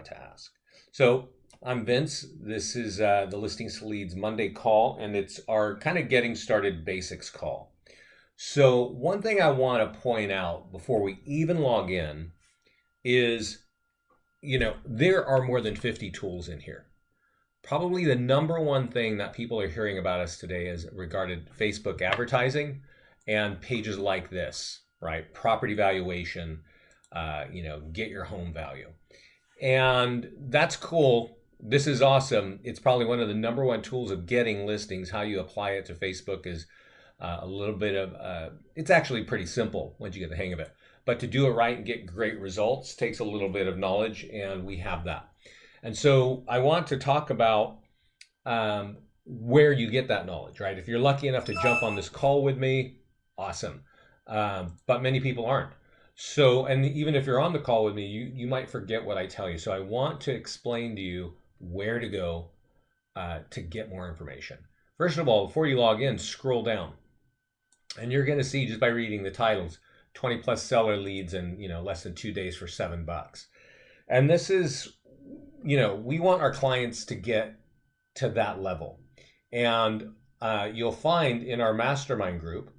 what to ask. So I'm Vince. This is the Listings to Leads Monday call, and it's our kind of getting started basics call. So one thing I want to point out before we even log in is, there are more than 50 tools in here. Probably the number one thing that people are hearing about us today is regarded Facebook advertising and pages like this, right? Property valuation, get your home value. And that's cool. This is awesome. It's probably one of the number one tools of getting listings. How you apply it to Facebook is a little bit of, it's actually pretty simple once you get the hang of it. But to do it right and get great results takes a little bit of knowledge, and we have that. And so I want to talk about where you get that knowledge, right? If you're lucky enough to jump on this call with me, awesome. But many people aren't. So, and even if you're on the call with me, you might forget what I tell you. So I want to explain to you where to go to get more information. First of all, before you log in, scroll down. And you're going to see just by reading the titles, 20 plus seller leads in, less than 2 days for $7. And this is, we want our clients to get to that level. And you'll find in our mastermind group,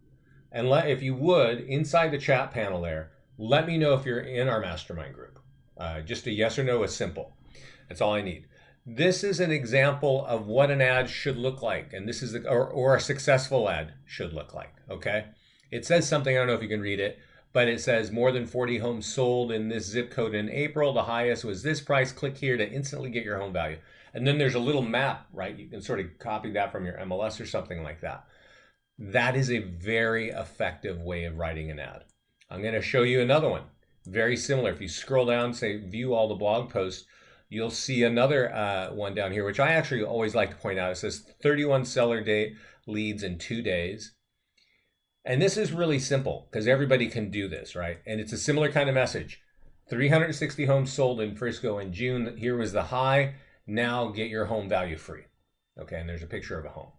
and if you would, inside the chat panel there, let me know if you're in our mastermind group. Just a yes or no is simple. That's all I need. This is an example of what an ad should look like. And this is, or a successful ad should look like, okay? It says something, I don't know if you can read it, but it says more than 40 homes sold in this zip code in April. The highest was this price. Click here to instantly get your home value. And then there's a little map, right? You can sort of copy that from your MLS or something like that. That is a very effective way of writing an ad. I'm going to show you another one. Very similar. If you scroll down, say view all the blog posts, you'll see another one down here, which I actually always like to point out. It says 31 seller day leads in 2 days. And this is really simple because everybody can do this, right? And it's a similar kind of message. 360 homes sold in Frisco in June. Here was the high. Now get your home value free. Okay, and there's a picture of a home.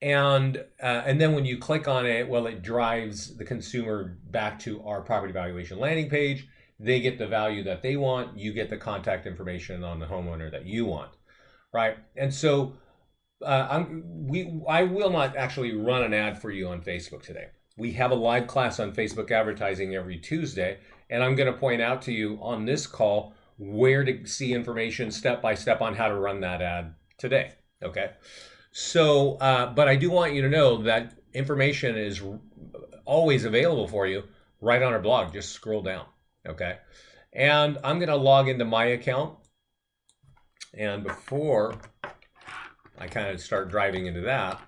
And then when you click on it, well, it drives the consumer back to our property valuation landing page. They get the value that they want. You get the contact information on the homeowner that you want, right? And so I will not actually run an ad for you on Facebook today. We have a live class on Facebook advertising every Tuesday, and I'm going to point out to you on this call where to see information step by step on how to run that ad today, okay? So, but I do want you to know that information is always available for you right on our blog. Just scroll down, okay? And I'm going to log into my account. And before I kind of start driving into that,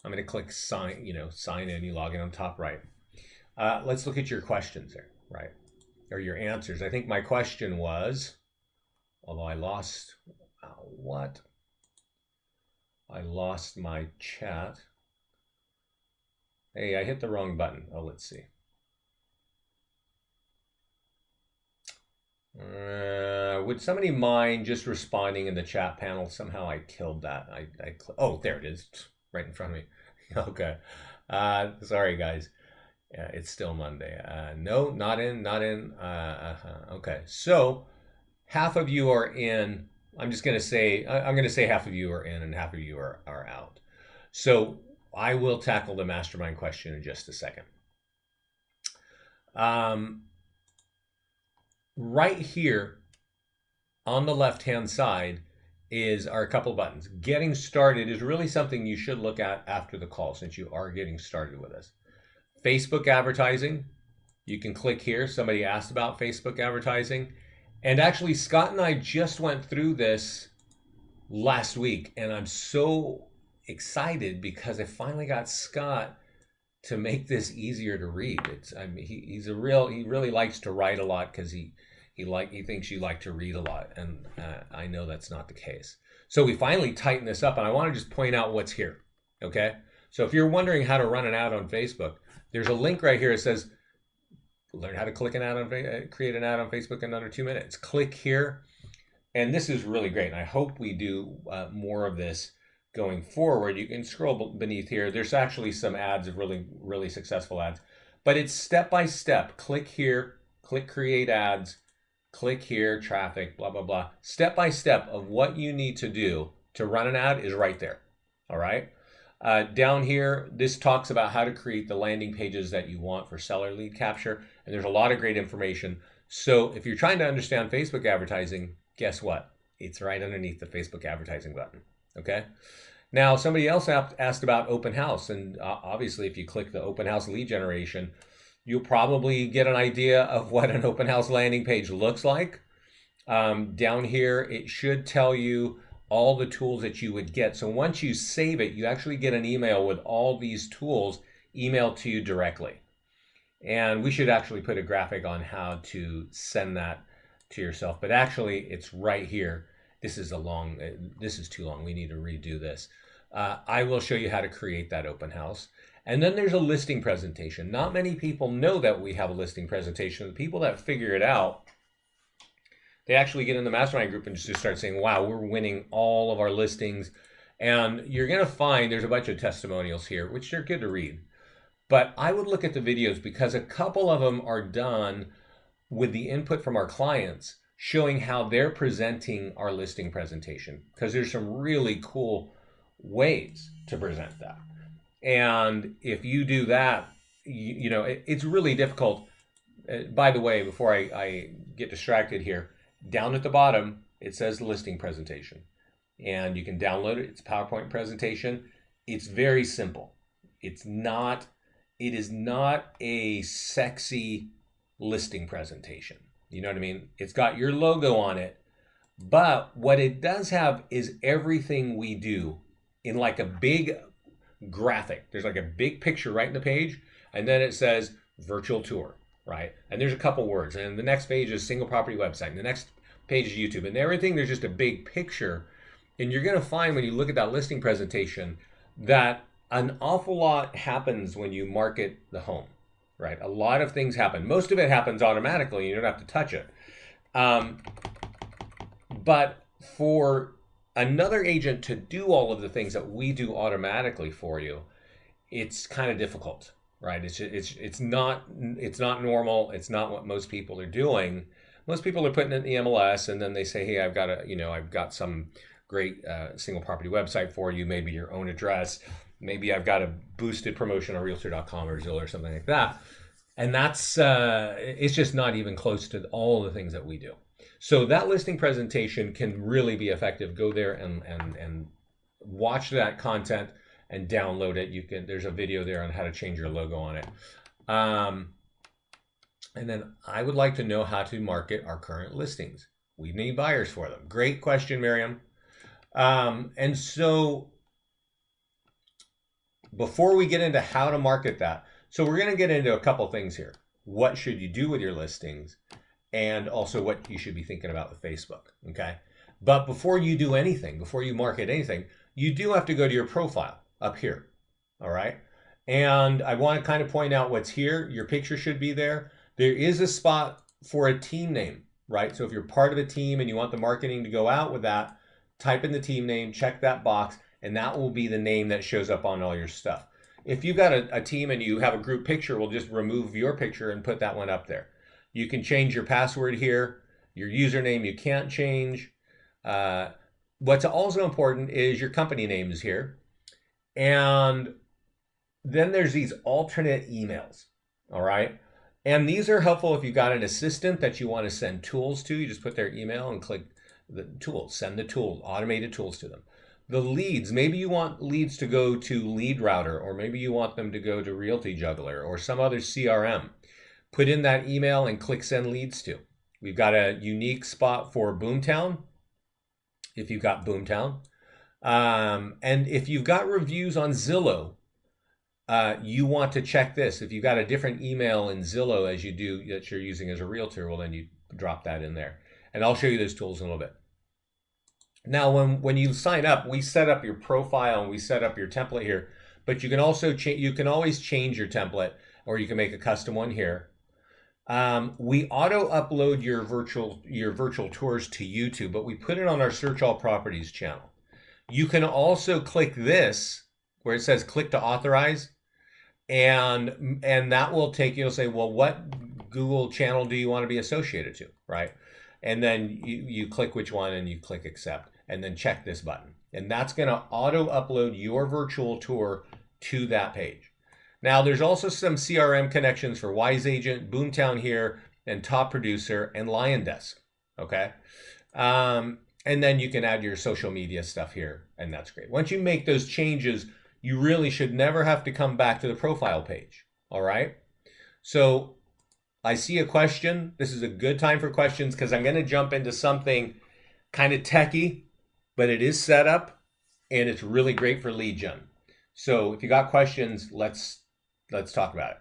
I'm going to click sign in. You log in on top right. Let's look at your questions there, right? Or your answers. I think my question was, although I lost, I lost my chat. Hey, I hit the wrong button. Oh, let's see. Would somebody mind just responding in the chat panel? Somehow I killed that. Oh, there it is, right in front of me. Okay. Sorry, guys. It's still Monday. No, not in. Okay. So half of you are in. I'm going to say half of you are in and half of you are out. So I will tackle the mastermind question in just a second. Right here on the left-hand side are a couple buttons. Getting started is really something you should look at after the call since you are getting started with us. Facebook advertising, you can click here. Somebody asked about Facebook advertising. And actually, Scott and I just went through this last week, and I'm so excited because I finally got Scott to make this easier to read. He really likes to write a lot because he thinks you like to read a lot, and I know that's not the case. So we finally tightened this up, and I want to just point out what's here. Okay, so if you're wondering how to run an ad on Facebook, there's a link right here. It says learn how to create an ad on Facebook in under 2 minutes. Click here, and this is really great. And I hope we do more of this going forward. You can scroll beneath here. There's actually some ads of really successful ads, but it's step by step. Click here, click create ads, click here, traffic, blah, blah, blah. Step by step of what you need to do to run an ad is right there. All right. Down here, this talks about how to create the landing pages that you want for seller lead capture. And there's a lot of great information. So if you're trying to understand Facebook advertising, guess what? It's right underneath the Facebook advertising button. Okay. Now, somebody else asked about open house. And obviously, if you click the open house lead generation, you'll probably get an idea of what an open house landing page looks like. Down here, it should tell you all the tools that you would get. So once you save it, you actually get an email with all these tools emailed to you directly. And we should actually put a graphic on how to send that to yourself. But actually, it's right here. This is too long. We need to redo this. I will show you how to create that open house. And then there's a listing presentation. Not many people know that we have a listing presentation. The people that figure it out, they actually get in the mastermind group and just start saying, wow, we're winning all of our listings. And you're going to find there's a bunch of testimonials here, which are good to read. But I would look at the videos because a couple of them are done with the input from our clients showing how they're presenting our listing presentation, because there's some really cool ways to present that. And if you do that, you know, it's really difficult. By the way, before I get distracted here, down at the bottom, it says listing presentation. And you can download it. It's a PowerPoint presentation. It's very simple. It is not a sexy listing presentation. You know what I mean? It's got your logo on it. But what it does have is everything we do in like a big graphic. There's like a big picture right in the page, and then it says virtual tour, right? And there's a couple words, and the next page is single property website, and the next page is YouTube, and everything, there's just a big picture. And you're going to find when you look at that listing presentation that an awful lot happens when you market the home, right? A lot of things happen. Most of it happens automatically. You don't have to touch it. But for another agent to do all of the things that we do automatically for you, it's kind of difficult, right? It's not normal. It's not what most people are doing. Most people are putting it in the MLS, and then they say, hey, I've got some great single property website for you, maybe your own address. Maybe I've got a boosted promotion on Realtor.com or Zillow or something like that. And that's, it's just not even close to all the things that we do. So that listing presentation can really be effective. Go there and watch that content and download it. There's a video there on how to change your logo on it. And then I would like to know how to market our current listings. We need buyers for them. Great question, Miriam. And so before we get into how to market that, so we're going to get into a couple things here. What should you do with your listings? And also what you should be thinking about with Facebook, okay? But before you do anything, before you market anything, you do have to go to your profile up here, all right? And I want to kind of point out what's here. Your picture should be there. There is a spot for a team name, right? So if you're part of a team and you want the marketing to go out with that, type in the team name, check that box, and that will be the name that shows up on all your stuff. If you've got a team and you have a group picture, we'll just remove your picture and put that one up there. You can change your password here. Your username you can't change. What's also important is your company name is here. And then there's these alternate emails, all right? And these are helpful if you've got an assistant that you want to send tools to. You just put their email and click the tools, send the tool, automated tools to them. The leads, maybe you want leads to go to Lead Router, or maybe you want them to go to Realty Juggler or some other CRM. Put in that email and click send leads to. We've got a unique spot for Boomtown, if you've got Boomtown. And if you've got reviews on Zillow, you want to check this. If you've got a different email in Zillow as you do that you're using as a realtor, well, then you drop that in there. And I'll show you those tools in a little bit. Now, when you sign up, we set up your profile and we set up your template here, but you can also you can always change your template, or you can make a custom one here. We auto upload your virtual tours to YouTube, but we put it on our Search All Properties channel. You can also click this where it says click to authorize, and that will take you, it'll say, well, what Google channel do you want to be associated to, right? and then you click which one and you click accept, and then check this button. And that's going to auto upload your virtual tour to that page. Now, there's also some CRM connections for Wise Agent, Boomtown here, and Top Producer, and LionDesk, okay? And then you can add your social media stuff here, and that's great. Once you make those changes, you really should never have to come back to the profile page, all right? So I see a question. This is a good time for questions because I'm going to jump into something kind of techy, but it is set up, and it's really great for lead gen. So if you got questions, let's talk about it.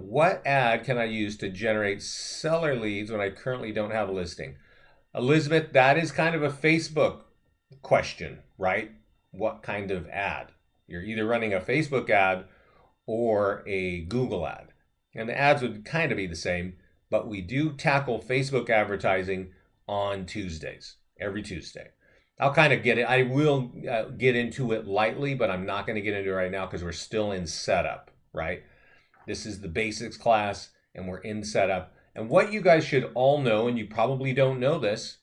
What ad can I use to generate seller leads when I currently don't have a listing? Elizabeth, that is kind of a Facebook question, right? What kind of ad? You're either running a Facebook ad or a Google ad. And the ads would kind of be the same, but we do tackle Facebook advertising on Tuesdays, every Tuesday. I'll kind of get it. I will get into it lightly, but I'm not going to get into it right now because we're still in setup, right? This is the basics class, and we're in setup. And what you guys should all know, and you probably don't know this,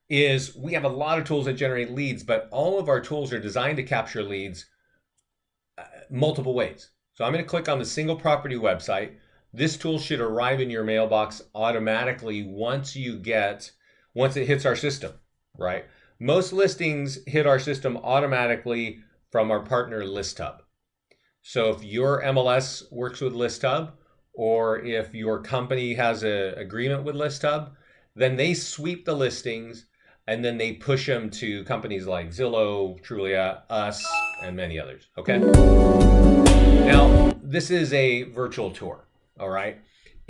is we have a lot of tools that generate leads, but all of our tools are designed to capture leads multiple ways. So I'm going to click on the single property website. This tool should arrive in your mailbox automatically once it hits our system, right? Most listings hit our system automatically from our partner ListHub. So if your MLS works with ListHub, or if your company has an agreement with ListHub, then they sweep the listings and then they push them to companies like Zillow, Trulia, us, and many others, okay? Now, this is a virtual tour, all right?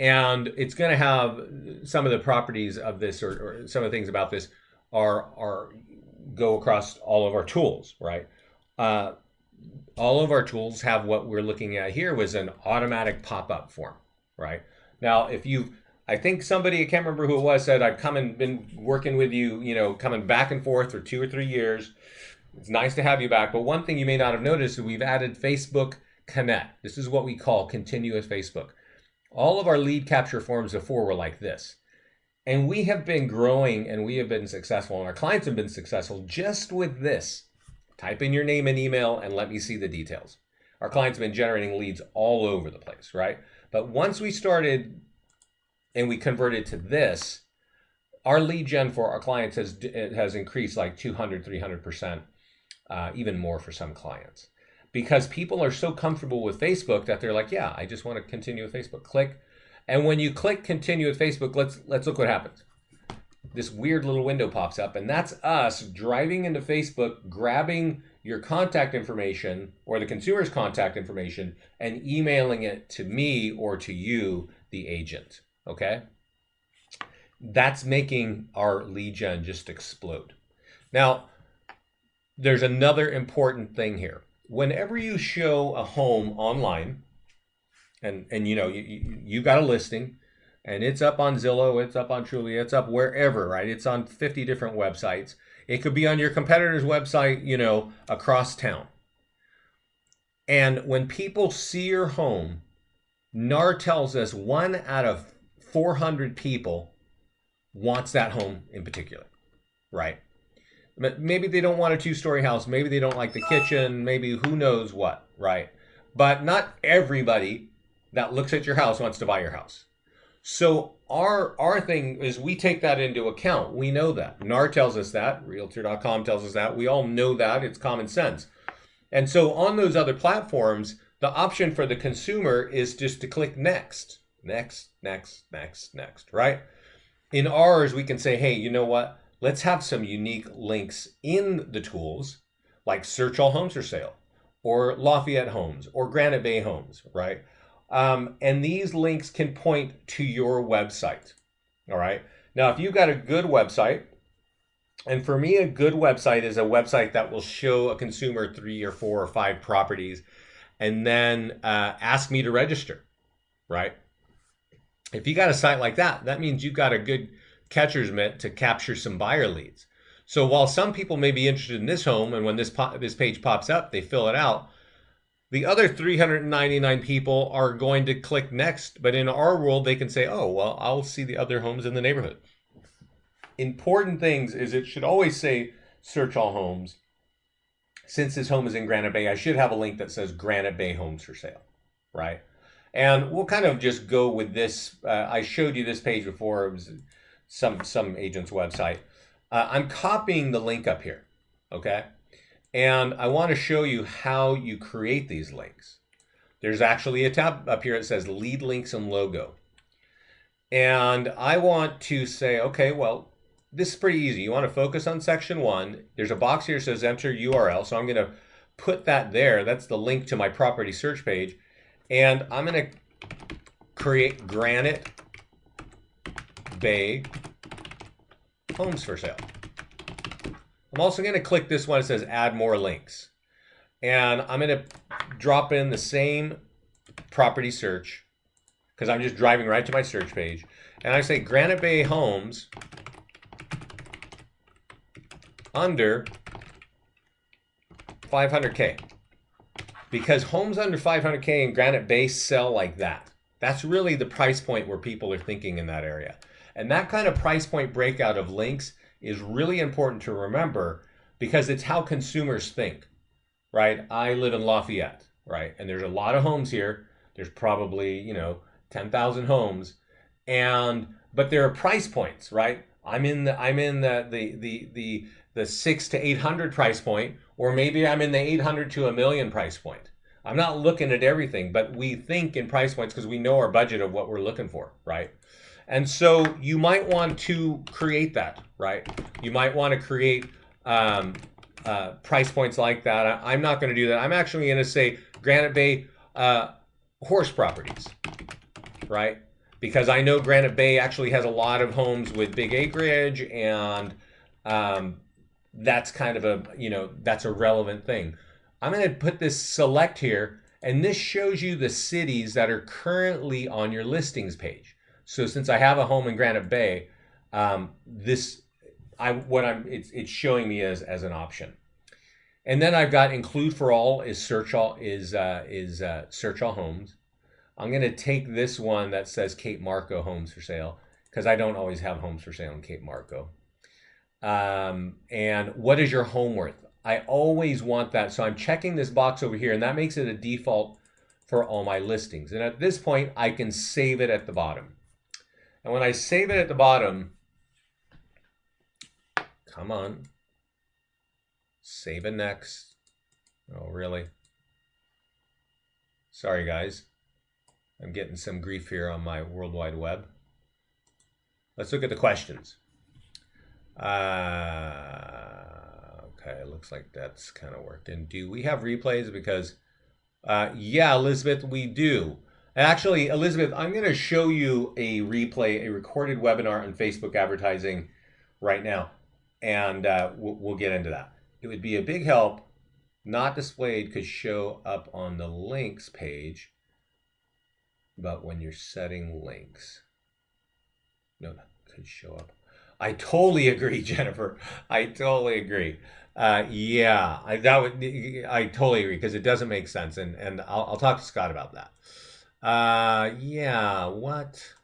And it's going to have some of the properties of this, or some of the things about this are go across all of our tools, right? All of our tools have what we're looking at here was an automatic pop-up form, right? Now, I think somebody, I can't remember who it was, said, I've come and been working with you, coming back and forth for 2 or 3 years. It's nice to have you back. But one thing you may not have noticed is we've added Facebook Connect. This is what we call continuous Facebook. All of our lead capture forms before were like this. And we have been growing and we have been successful, and our clients have been successful just with this. Type in your name and email and let me see the details. Our clients have been generating leads all over the place, right? But once we started and we converted to this, our lead gen for our clients has increased like 200, 300%, even more for some clients. Because people are so comfortable with Facebook that they're like, yeah, I just want to continue with Facebook. Click. And when you click continue with Facebook, let's look what happens. This weird little window pops up, and that's us driving into Facebook, grabbing your contact information or the consumer's contact information and emailing it to me or to you, the agent, okay? That's making our lead gen just explode. Now, there's another important thing here. Whenever you show a home online, and you got a listing, and it's up on Zillow, it's up on Trulia, it's up wherever, right? It's on 50 different websites. It could be on your competitor's website, across town. And when people see your home, NAR tells us 1 out of 400 people wants that home in particular, right? But maybe they don't want a 2-story house. Maybe they don't like the kitchen. Maybe who knows what, right? But not everybody that looks at your house wants to buy your house. So our thing is we take that into account. We know that. NAR tells us that. Realtor.com tells us that. We all know that. It's common sense. And so on those other platforms, the option for the consumer is just to click next, next, next, next, next, right? In ours, we can say, hey, you know what? Let's have some unique links in the tools, like Search All Homes for Sale, or Lafayette Homes, or Granite Bay Homes, right? And these links can point to your website, all right? Now, if you've got a good website, and for me, a good website is a website that will show a consumer 3 or 4 or 5 properties and then ask me to register, right? If you got a site like that, that means you've got a good catcher's mitt to capture some buyer leads. So while some people may be interested in this home, and when this page pops up, they fill it out, The other 399 people are going to click next, but in our world, they can say, oh, well, I'll see the other homes in the neighborhood. Important things is it should always say search all homes. Since this home is in Granite Bay, I should have a link that says Granite Bay Homes for Sale, right? And we'll kind of just go with this. I showed you this page before. It was some agent's website. I'm copying the link up here, okay? And I want to show you how you create these links. There's actually a tab up here that says lead links and logo. And I want to say, okay, well, this is pretty easy. You want to focus on section 1. There's a box here that says enter URL. So I'm going to put that there. That's the link to my property search page. And I'm going to create Granite Bay Homes for Sale. I'm also going to click this one that says add more links. And I'm going to drop in the same property search because I'm just driving right to my search page. And I say Granite Bay Homes under 500K. Because homes under 500K in Granite Bay sell like that. That's really the price point where people are thinking in that area. And that kind of price point breakout of links is really important to remember because it's how consumers think, right? I live in Lafayette, right? And there's a lot of homes here. There's probably, 10,000 homes. But there are price points, right? I'm in the 6 to 800 price point, or maybe I'm in the 800 to a million price point. I'm not looking at everything, but we think in price points because we know our budget of what we're looking for, right? And so you might want to create that, right? You might want to create price points like that. I'm not going to do that. I'm actually going to say Granite Bay horse properties, right? Because I know Granite Bay actually has a lot of homes with big acreage, and that's kind of that's a relevant thing. I'm going to put this select here, and this shows you the cities that are currently on your listings page. So since I have a home in Granite Bay, it's showing me as an option. And then I've got include for all is search all search all homes. I'm going to take this one that says Cape Marco Homes for Sale because I don't always have homes for sale in Cape Marco. And what is your home worth? I always want that. So I'm checking this box over here, and that makes it a default for all my listings. And at this point, I can save it at the bottom. And when I save it at the bottom, come on, save it next. Oh, really? Sorry, guys. I'm getting some grief here on my World Wide Web. Let's look at the questions. Okay, looks like that's kind of worked. And do we have replays? Because, yeah, Elizabeth, we do. Actually, Elizabeth, I'm going to show you a replay, a recorded webinar on Facebook advertising right now. And we'll get into that. It would be a big help. Not displayed could show up on the links page. But when you're setting links, no, that could show up. I totally agree, Jennifer. I totally agree. Yeah, I totally agree because it doesn't make sense, and I'll talk to Scott about that. Yeah, what?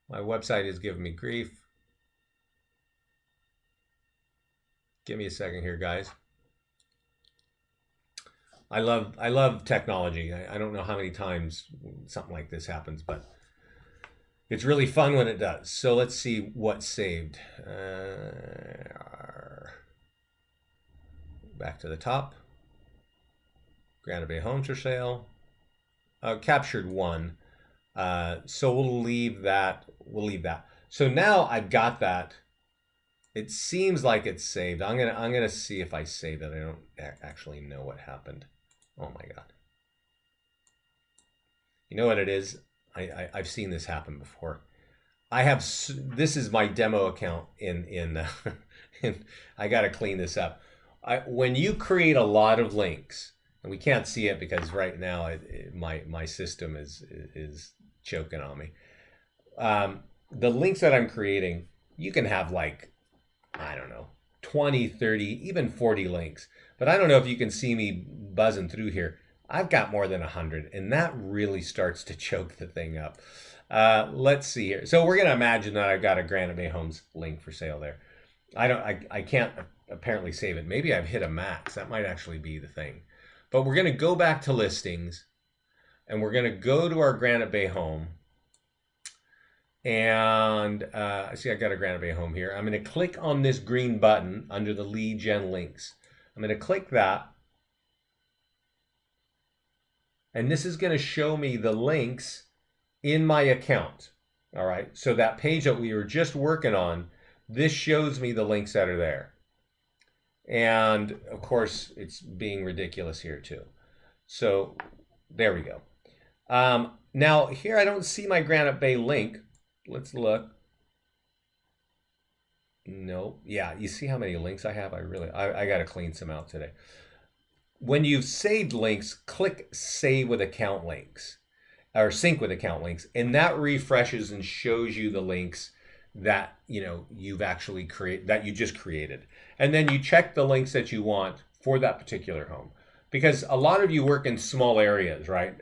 My website is giving me grief. Give me a second here, guys. I love technology. I don't know how many times something like this happens, but it's really fun when it does. So let's see what's saved. Back to the top. Granite Bay Homes for Sale. Captured one. So we'll leave that. So now I've got that. It seems like it's saved. I'm gonna see if I saved it. I don't actually know what happened. Oh my God. You know what it is? I've seen this happen before. This is my demo account in I got to clean this up. When you create a lot of links, and we can't see it because right now my system is choking on me. The links that I'm creating, you can have like, I don't know, 20, 30, even 40 links. But I don't know if you can see me buzzing through here. I've got more than 100, and that really starts to choke the thing up. Let's see here. So we're going to imagine that I've got a Granite Bay Homes link for sale there. I can't apparently save it. Maybe I've hit a max. That might actually be the thing. But we're going to go back to listings, and we're going to go to our Granite Bay Home. And see, I got a Granite Bay Home here. I'm going to click on this green button under the lead gen links. I'm going to click that. And this is going to show me the links in my account. All right. So that page that we were just working on, this shows me the links that are there. And of course, it's being ridiculous here too. So there we go. Now here, I don't see my Granite Bay link. Let's look. No. Yeah, you see how many links I have? I got to clean some out today. When you've saved links, click Save with Account Links or Sync with Account Links, and that refreshes and shows you the links that you've actually just created. And then you check the links that you want for that particular home, because a lot of you work in small areas, right?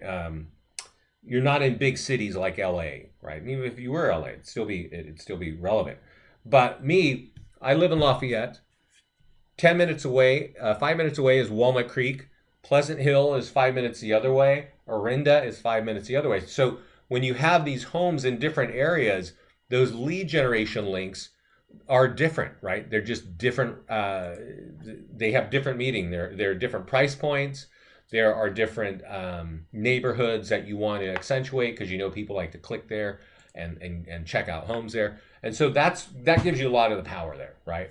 You're not in big cities like LA, right? Even if you were LA, it'd still be relevant. But me, I live in Lafayette. 10 minutes away, 5 minutes away is Walnut Creek. Pleasant Hill is 5 minutes the other way. Orinda is 5 minutes the other way. So when you have these homes in different areas, those lead generation links are different, right? They're just different. They have different meaning. There are different price points. There are different neighborhoods that you want to accentuate because people like to click there and check out homes there. And so that gives you a lot of the power there, right?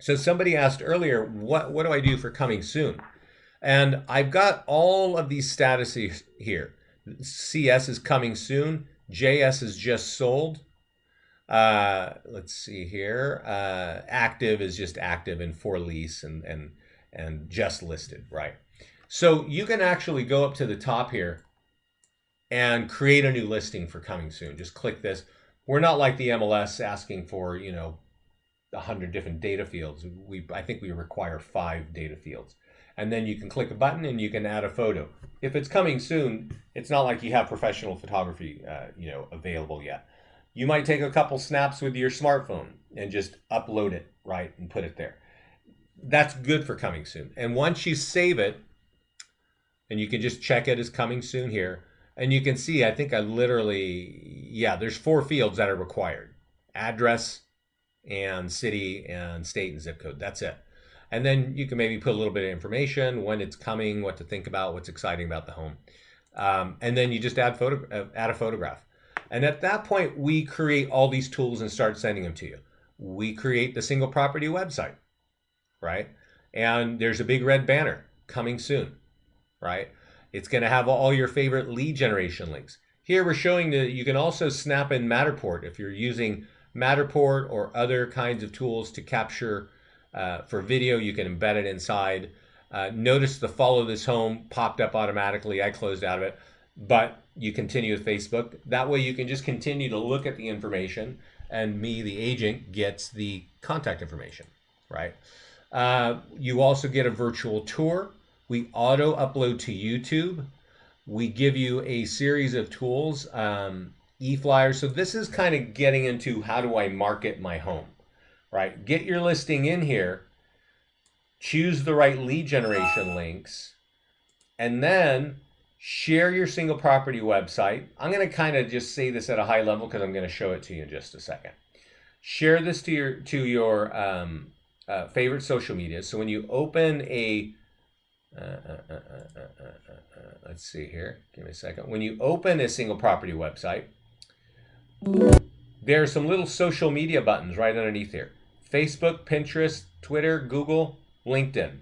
So somebody asked earlier, what do I do for coming soon? And I've got all of these statuses here. CS is coming soon. JS is just sold. Let's see here. Active is just active and for lease and just listed, right? So you can actually go up to the top here and create a new listing for coming soon. Just click this. We're not like the MLS asking for, 100 different data fields. I think we require 5 data fields. And then you can click a button and you can add a photo. If it's coming soon, it's not like you have professional photography, available yet. You might take a couple snaps with your smartphone and just upload it, right, and put it there. That's good for coming soon. And once you save it, and you can just check it as coming soon here, and you can see, I think there's 4 fields that are required. Address, and city and state and zip code. That's it. And then you can maybe put a little bit of information, when it's coming, what to think about, what's exciting about the home. And then you just add a photograph. And at that point, we create all these tools and start sending them to you. We create the single property website, right? And there's a big red banner coming soon, right? It's going to have all your favorite lead generation links. Here we're showing that you can also snap in Matterport if you're using Matterport or other kinds of tools to capture for video. You can embed it inside. Notice the follow this home popped up automatically. I closed out of it, but you continue with Facebook. That way you can just continue to look at the information, and me, the agent, gets the contact information, right? You also get a virtual tour. We auto upload to YouTube. We give you a series of tools, e-flyers. So this is kind of getting into how do I market my home, right? Get your listing in here, choose the right lead generation links, and then share your single property website. I'm going to kind of just say this at a high level because I'm going to show it to you in just a second. Share this to your favorite social media. So when you open a let's see here, give me a second. When you open a single property website, there are some little social media buttons right underneath here. Facebook, Pinterest, Twitter, Google, LinkedIn.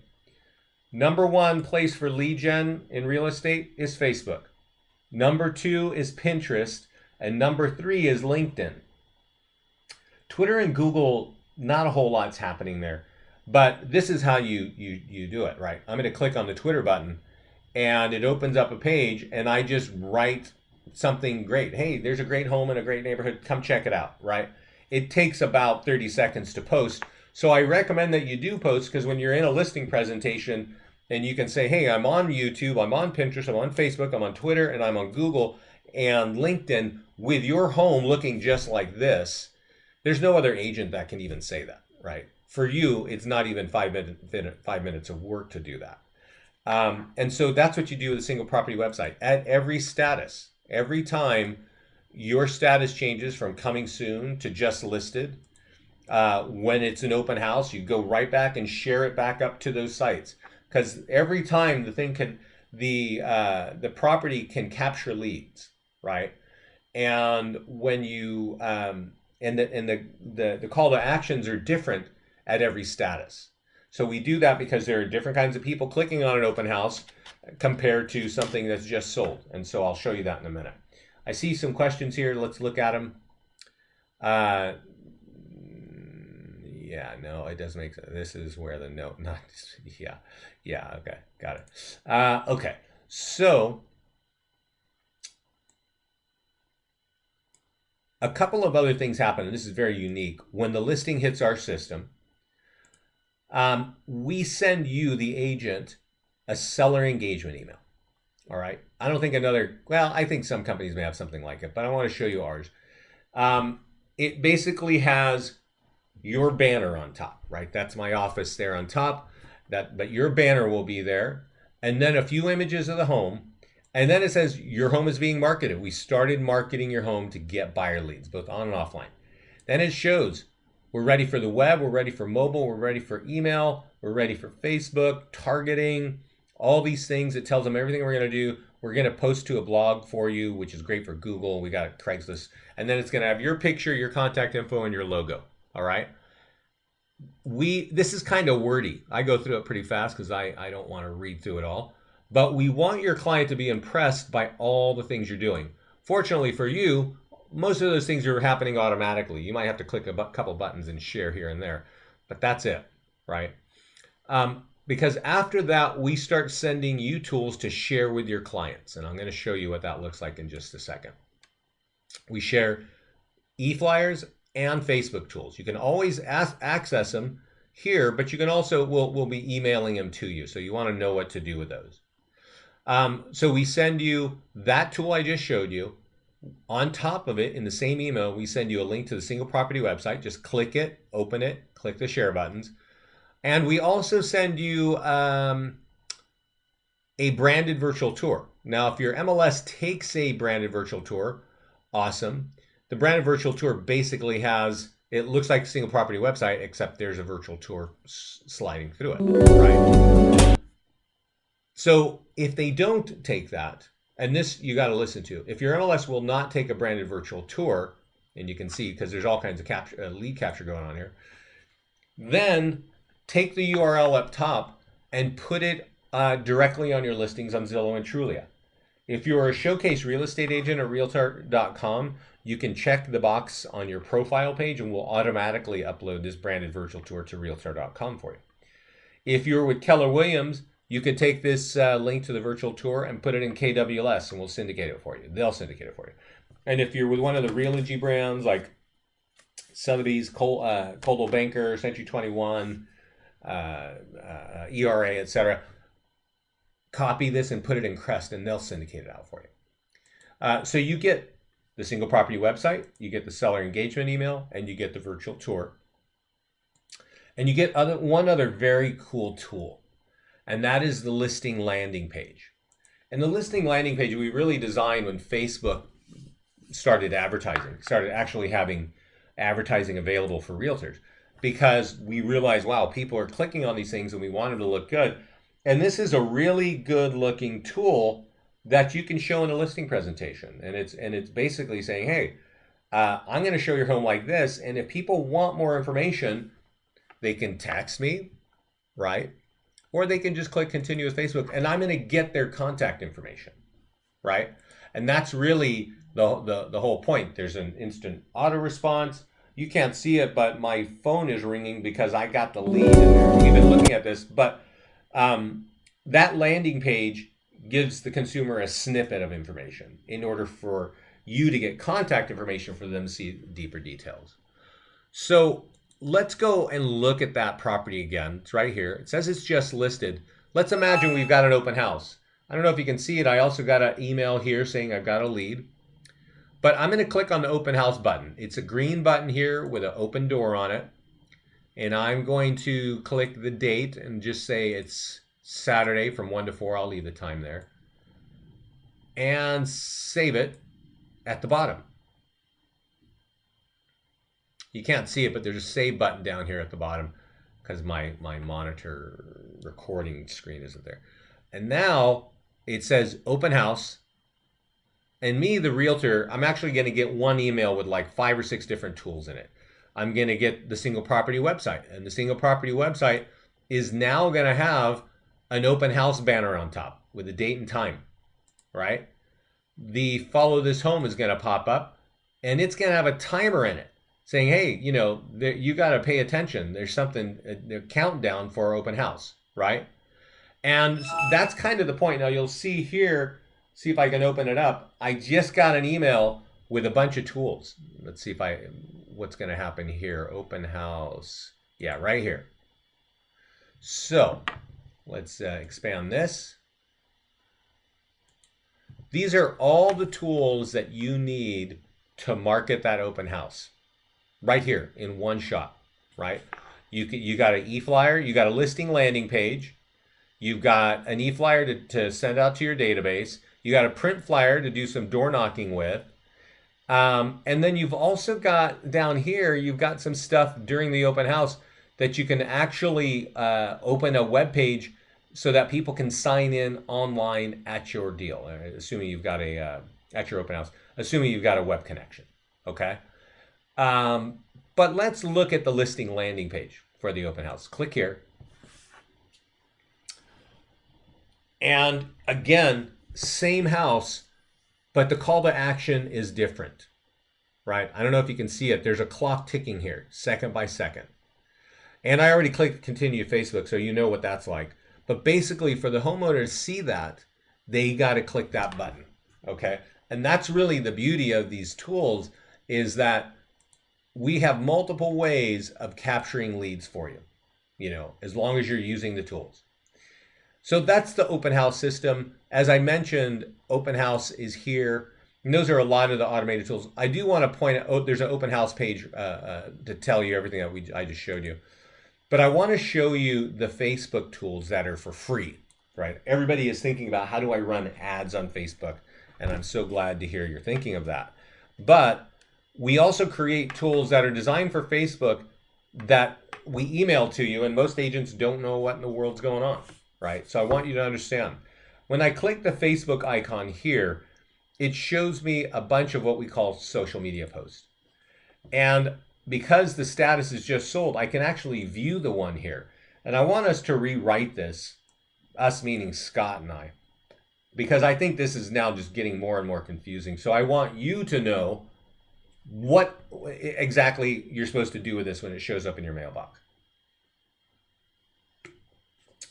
Number 1 place for lead gen in real estate is Facebook. Number 2 is Pinterest, and number 3 is LinkedIn. Twitter and Google, not a whole lot's happening there. But this is how you do it, right? I'm going to click on the Twitter button, and it opens up a page, and I just write something great. Hey, there's a great home in a great neighborhood. Come check it out, right? It takes about 30 seconds to post. So I recommend that you do post, because when you're in a listing presentation, And you can say, hey, I'm on YouTube, I'm on Pinterest, I'm on Facebook, I'm on Twitter, and I'm on Google and LinkedIn with your home looking just like this. There's no other agent that can even say that, right? For you, it's not even 5 minutes of work to do that. And so that's what you do with a single property website. At every status, every time your status changes from coming soon to just listed, when it's an open house, you go right back and share it back up to those sites. Because every time the property can capture leads, right? And when you and the call to actions are different at every status. So we do that because there are different kinds of people clicking on an open house compared to something that's just sold. And so I'll show you that in a minute. I see some questions here. Let's look at them. Yeah, no, it doesn't make sense. This is where the note, not, yeah, okay, got it. Okay, so a couple of other things happen, and this is very unique. When the listing hits our system, we send you, the agent, a seller engagement email. All right. I don't think I think some companies may have something like it, but I want to show you ours. It basically has your banner on top, right? That's my office there on top. But your banner will be there, and then a few images of the home, and then it says your home is being marketed. We started marketing your home to get buyer leads, both on and offline. Then it shows we're ready for the web, we're ready for mobile, we're ready for email, we're ready for Facebook, targeting, all these things. It tells them everything we're going to do. We're going to post to a blog for you, which is great for Google. We got Craigslist. And then it's going to have your picture, your contact info, and your logo. All right. This is kind of wordy. I go through it pretty fast because I don't want to read through it all. But we want your client to be impressed by all the things you're doing. Fortunately for you, most of those things are happening automatically. You might have to click a couple buttons and share here and there, but that's it, right? Because after that, we start sending you tools to share with your clients. And I'm going to show you what that looks like in just a second. We share e-flyers and Facebook tools. You can always access them here, but you can also, we'll be emailing them to you. So you want to know what to do with those. So we send you that tool I just showed you. On top of it, in the same email, we send you a link to the single property website. Just click it, open it, click the share buttons. And we also send you a branded virtual tour. Now, if your MLS takes a branded virtual tour, awesome. The branded virtual tour basically it looks like a single property website, except there's a virtual tour sliding through it, right? So if they don't take that, and this you got to listen to, if your MLS will not take a branded virtual tour, and you can see because there's all kinds of lead capture going on here, then take the URL up top and put it directly on your listings on Zillow and Trulia. If you're a showcase real estate agent at Realtor.com, you can check the box on your profile page and we'll automatically upload this branded virtual tour to Realtor.com for you. If you're with Keller Williams, you could take this link to the virtual tour and put it in KWS and we'll syndicate it for you. They'll syndicate it for you. And if you're with one of the Realogy brands like Sotheby's, Coldwell Banker, Century 21, ERA, etc., copy this and put it in Crest and they'll syndicate it out for you. So you get the single property website, you get the seller engagement email, and you get the virtual tour. And you get one other very cool tool, and that is the listing landing page. And the listing landing page we really designed when Facebook started actually having advertising available for realtors, because we realized, wow, people are clicking on these things and we want them to look good. And this is a really good looking tool that you can show in a listing presentation. And it's basically saying, hey, I'm going to show your home like this. And if people want more information, they can text me, right? Or they can just click continue with Facebook and I'm going to get their contact information, right? And that's really the whole point. There's an instant auto response. You can't see it, but my phone is ringing because I got the lead in there. We've been looking at this, but that landing page gives the consumer a snippet of information in order for you to get contact information for them to see deeper details. So let's go and look at that property again. It's right here. It says it's just listed. Let's imagine we've got an open house. I don't know if you can see it. I also got an email here saying I've got a lead. But I'm going to click on the open house button. It's a green button here with an open door on it. And I'm going to click the date and just say it's Saturday from 1 to 4. I'll leave the time there. And save it at the bottom. You can't see it, but there's a save button down here at the bottom because my monitor recording screen isn't there. And now it says open house. And me, the realtor, I'm actually going to get one email with like 5 or 6 different tools in it. I'm going to get the single property website. And the single property website is now going to have an open house banner on top with a date and time, right? The follow this home is going to pop up and it's going to have a timer in it saying, hey, you know, you got to pay attention. There's something, a countdown for our open house, right? And that's kind of the point. Now you'll see here, see if I can open it up. I just got an email with a bunch of tools. Let's see if what's going to happen here. Open house. Yeah, right here. So let's expand this. These are all the tools that you need to market that open house right here in one shot, right? You got an e-flyer, you got a listing landing page, you've got an e-flyer to send out to your database, you got a print flyer to do some door knocking with, and then you've also got down here, you've got some stuff during the open house that you can actually open a web page so that people can sign in online at your deal, assuming you've got at your open house, assuming you've got a web connection, okay? But let's look at the listing landing page for the open house. Click here. And again, same house, but the call to action is different, right? I don't know if you can see it. There's a clock ticking here, second by second. And I already clicked continue Facebook, so you know what that's like. But basically, for the homeowner to see that, they got to click that button, okay? And that's really the beauty of these tools, is that we have multiple ways of capturing leads for you, you know, as long as you're using the tools. So that's the open house system. As I mentioned, open house is here. And those are a lot of the automated tools. I do want to point out, there's an open house page to tell you everything that I just showed you. But I want to show you the Facebook tools that are for free, right? Everybody is thinking about how do I run ads on Facebook? And I'm so glad to hear you're thinking of that. But we also create tools that are designed for Facebook that we email to you, and most agents don't know what in the world's going on, right? So I want you to understand. When I click the Facebook icon here, it shows me a bunch of what we call social media posts. And because the status is just sold, I can actually view the one here. And I want us to rewrite this, us meaning Scott and I, because I think this is now just getting more and more confusing. So I want you to know what exactly you're supposed to do with this when it shows up in your mailbox.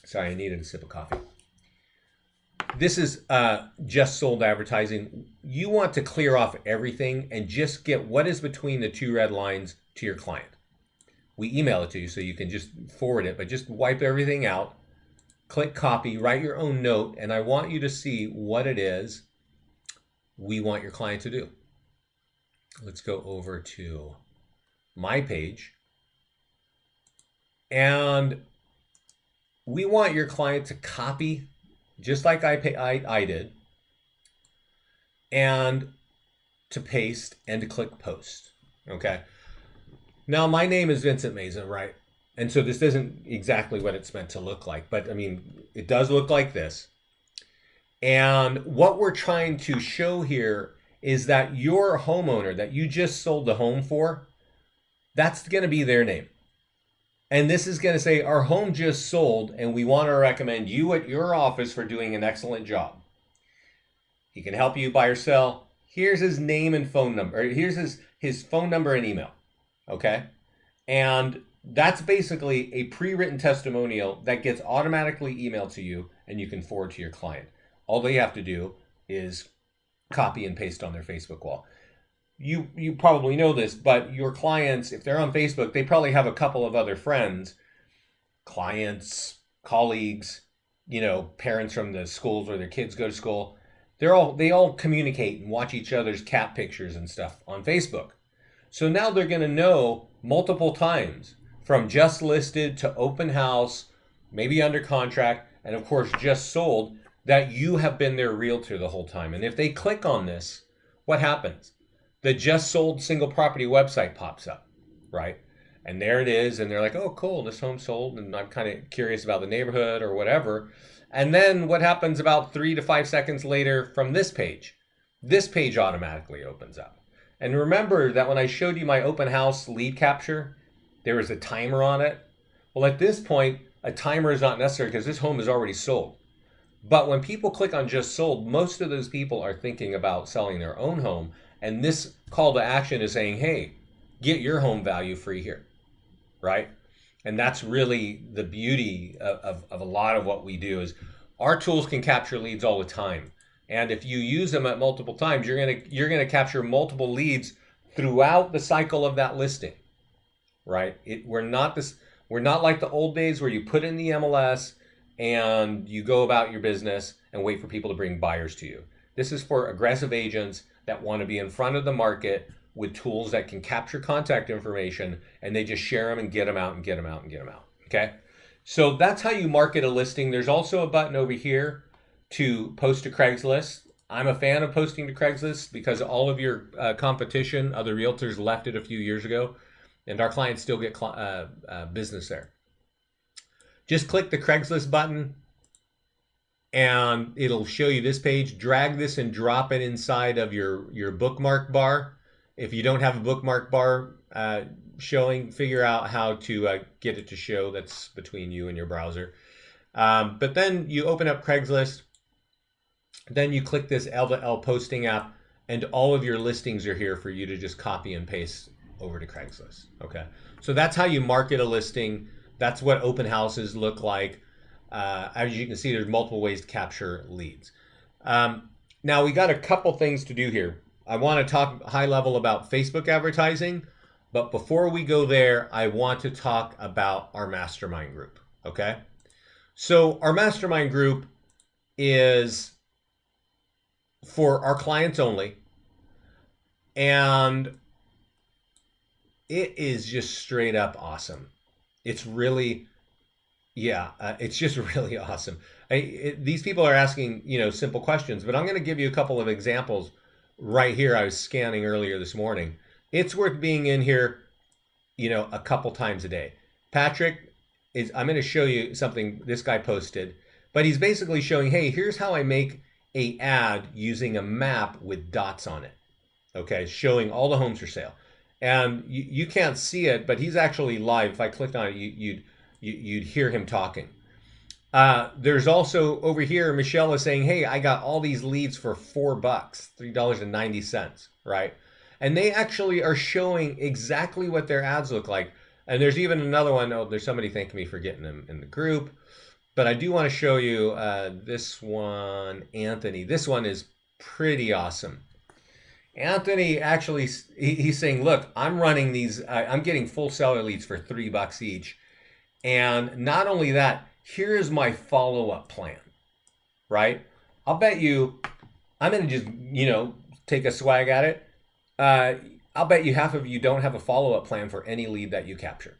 Sorry, I needed a sip of coffee. This is just sold advertising. You want to clear off everything and just get what is between the 2 red lines to your client. We email it to you so you can just forward it, but just wipe everything out, click copy, write your own note, and I want you to see what it is we want your client to do. Let's go over to my page. And we want your client to copy, just like I did, and to paste and to click post, okay? Now, my name is Vincent Meza, right? And so this isn't exactly what it's meant to look like, but I mean, it does look like this. And what we're trying to show here is that your homeowner that you just sold the home for, that's going to be their name. And this is going to say, our home just sold, and we want to recommend you at your office for doing an excellent job. He can help you buy or sell. Here's his name and phone number. Here's his phone number and email. Okay? And that's basically a pre-written testimonial that gets automatically emailed to you, and you can forward to your client. All they have to do is copy and paste on their Facebook wall. You probably know this, but your clients, if they're on Facebook, they probably have a couple of other friends, clients, colleagues, parents from the schools where their kids go to school. They all communicate and watch each other's cat pictures and stuff on Facebook. So now they're going to know multiple times from just listed to open house, maybe under contract, and of course just sold, that you have been their realtor the whole time. And if they click on this, what happens? The just sold single property website pops up, right? And there it is. And they're like, oh, cool, this home sold. And I'm kind of curious about the neighborhood or whatever. And then what happens about 3 to 5 seconds later from this page? This page automatically opens up. And remember that when I showed you my open house lead capture, there was a timer on it. Well, at this point, a timer is not necessary because this home is already sold. But when people click on just sold, most of those people are thinking about selling their own home. And this call to action is saying, hey, get your home value free here, right? And that's really the beauty of a lot of what we do is our tools can capture leads all the time. And if you use them at multiple times, you're gonna capture multiple leads throughout the cycle of that listing, right? We're not like the old days where you put in the MLS and you go about your business and wait for people to bring buyers to you. This is for aggressive agents that want to be in front of the market with tools that can capture contact information, and they just share them and get them out and get them out and get them out. Okay. So that's how you market a listing. There's also a button over here to post to Craigslist. I'm a fan of posting to Craigslist because all of your competition, other realtors, left it a few years ago, and our clients still get business there. Just click the Craigslist button and it'll show you this page. Drag this and drop it inside of your bookmark bar. If you don't have a bookmark bar showing, figure out how to get it to show. That's between you and your browser. But then you open up Craigslist. Then you click this L2L posting app, and all of your listings are here for you to just copy and paste over to Craigslist. Okay, so that's how you market a listing. That's what open houses look like. As you can see, there's multiple ways to capture leads. Now we got a couple things to do here. I want to talk high level about Facebook advertising, but before we go there, I want to talk about our mastermind group. Okay, so our mastermind group is for our clients only, and it is just straight up awesome. It's really, it's just really awesome. These people are asking, simple questions, but I'm going to give you a couple of examples right here. I was scanning earlier this morning. It's worth being in here, a couple times a day. Patrick I'm going to show you something this guy posted, but he's basically showing, hey, here's how I make a ad using a map with dots on it. Okay, showing all the homes for sale. And you can't see it, but he's actually live. If I clicked on it, you'd hear him talking. There's also over here, Michelle is saying, hey, I got all these leads for $4, $3.90, right? And they actually are showing exactly what their ads look like. And there's even another one. Oh, there's somebody thanking me for getting them in the group. But I do want to show you this one, Anthony. This one is pretty awesome. Anthony actually, he's saying, look, I'm running these, I'm getting full seller leads for $3 each. And not only that, here's my follow-up plan, right? I'll bet you, I'm going to just, take a swag at it. I'll bet you half of you don't have a follow-up plan for any lead that you capture,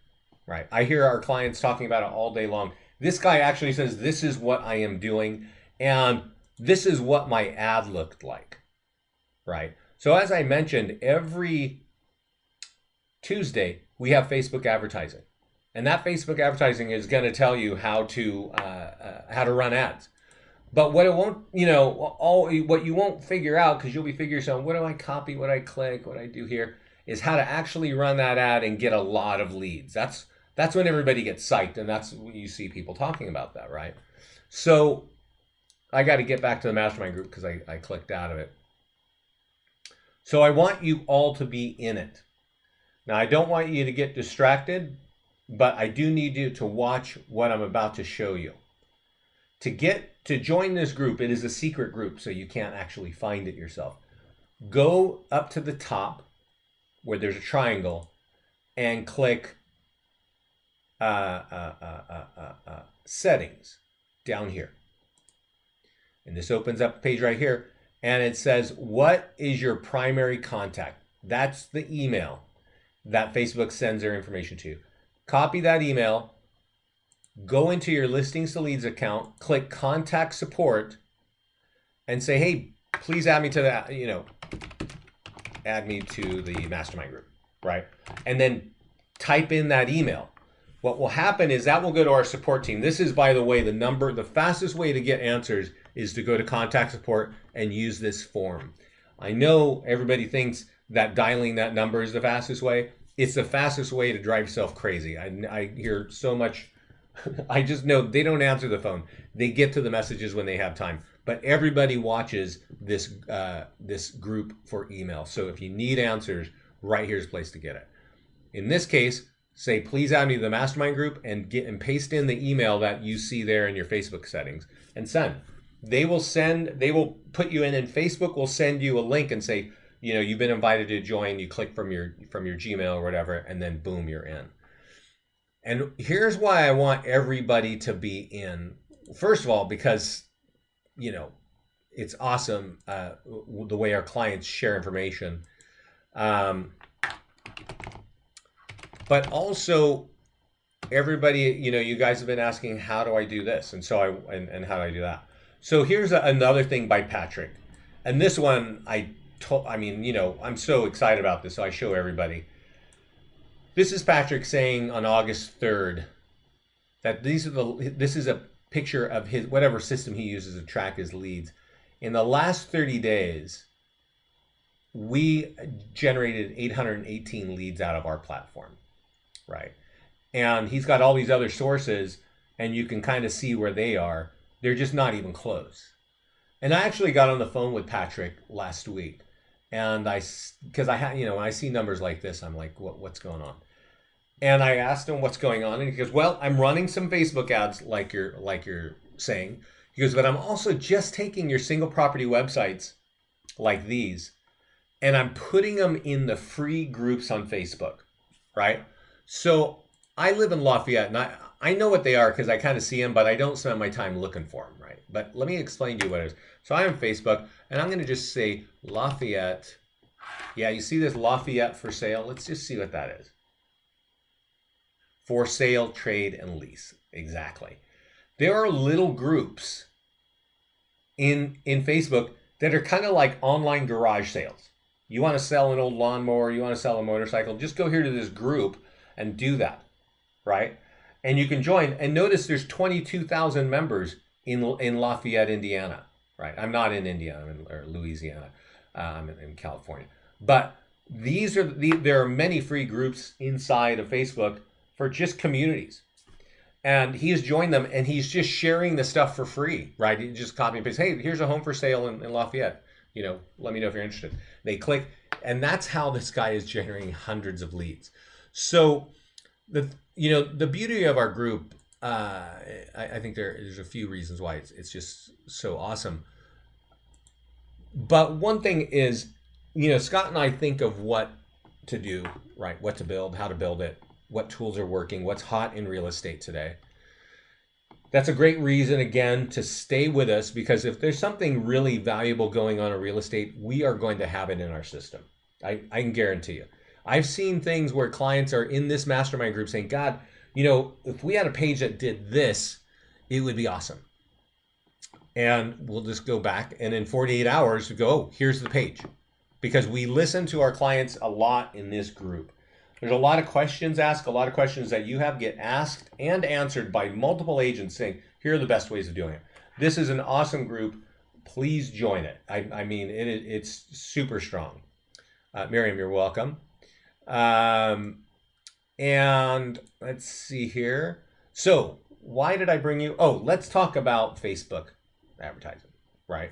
right? I hear our clients talking about it all day long. This guy actually says, this is what I am doing, and this is what my ad looked like, right? So as I mentioned, every Tuesday, we have Facebook advertising. And that Facebook advertising is going to tell you how to run ads. But what it won't, what you won't figure out, because you'll be figuring out, what do I copy, what I click, what I do here, is how to actually run that ad and get a lot of leads. That's when everybody gets psyched, and that's when you see people talking about that, right? So I got to get back to the mastermind group because I clicked out of it. So I want you all to be in it. Now, I don't want you to get distracted, but I do need you to watch what I'm about to show you. To join this group, it is a secret group, so you can't actually find it yourself. Go up to the top where there's a triangle and click settings down here. And this opens up a page right here, and it says, what is your primary contact? That's the email that Facebook sends their information to. Copy that email, go into your Listings to Leads account, click Contact Support, and say, hey, please add me to that, add me to the mastermind group, right? And then type in that email. What will happen is that will go to our support team. This is, by the way, the fastest way to get answers is to go to contact support and use this form. I know everybody thinks that dialing that number is the fastest way. It's the fastest way to drive yourself crazy. I hear so much. I just know they don't answer the phone. They get to the messages when they have time. But everybody watches this this group for email. So if you need answers, right here's the place to get it. In this case, say, please add me to the mastermind group, and paste in the email that you see there in your Facebook settings and send. They will put you in, and Facebook will send you a link and say, you've been invited to join. You click from your Gmail or whatever, and then boom, you're in. And here's why I want everybody to be in. First of all, because, it's awesome the way our clients share information. But also, everybody, you guys have been asking, how do I do this? And so and how do I do that? So here's another thing by Patrick. And this one, I'm so excited about this, so I show everybody. This is Patrick saying on August 3rd that this is a picture of his, whatever system he uses to track his leads. In the last 30 days, we generated 818 leads out of our platform, right? And he's got all these other sources, and you can kind of see where they are. They're just not even close. And I actually got on the phone with Patrick last week, and because when I see numbers like this, I'm like, what's going on? And I asked him what's going on, and he goes, well, I'm running some Facebook ads like you're saying. He goes, but I'm also just taking your single property websites like these, and I'm putting them in the free groups on Facebook, right? So I live in Lafayette, and I know what they are because I kind of see them, but I don't spend my time looking for them, right? But let me explain to you what it is. So I'm on Facebook, and I'm going to just say Lafayette. Yeah, you see this Lafayette for sale? Let's just see what that is. For sale, trade, and lease. Exactly. There are little groups in Facebook that are kind of like online garage sales. You want to sell an old lawnmower, you want to sell a motorcycle, just go here to this group and do that, right? And you can join. And notice there's 22,000 members in Lafayette, Indiana, right? I'm not in Indiana, I'm in Louisiana. I'm in California. But there are many free groups inside of Facebook for just communities. And he has joined them, and he's just sharing the stuff for free, right? He just copy and paste. Hey, here's a home for sale in Lafayette. Let me know if you're interested. They click, and that's how this guy is generating hundreds of leads. So the beauty of our group, I think there's a few reasons why it's just so awesome. But one thing is, Scott and I think of what to do, right? What to build, how to build it, what tools are working, what's hot in real estate today. That's a great reason, again, to stay with us, because if there's something really valuable going on in real estate, we are going to have it in our system. I can guarantee you. I've seen things where clients are in this mastermind group saying, God, if we had a page that did this, it would be awesome. And we'll just go back, and in 48 hours, we go, oh, here's the page. Because we listen to our clients a lot in this group. There's a lot of questions asked, a lot of questions that you have get asked and answered by multiple agents saying, here are the best ways of doing it. This is an awesome group. Please join it. I mean, it's super strong. Miriam, you're welcome. And let's see here. So why did I bring you? Oh, let's talk about Facebook advertising, right?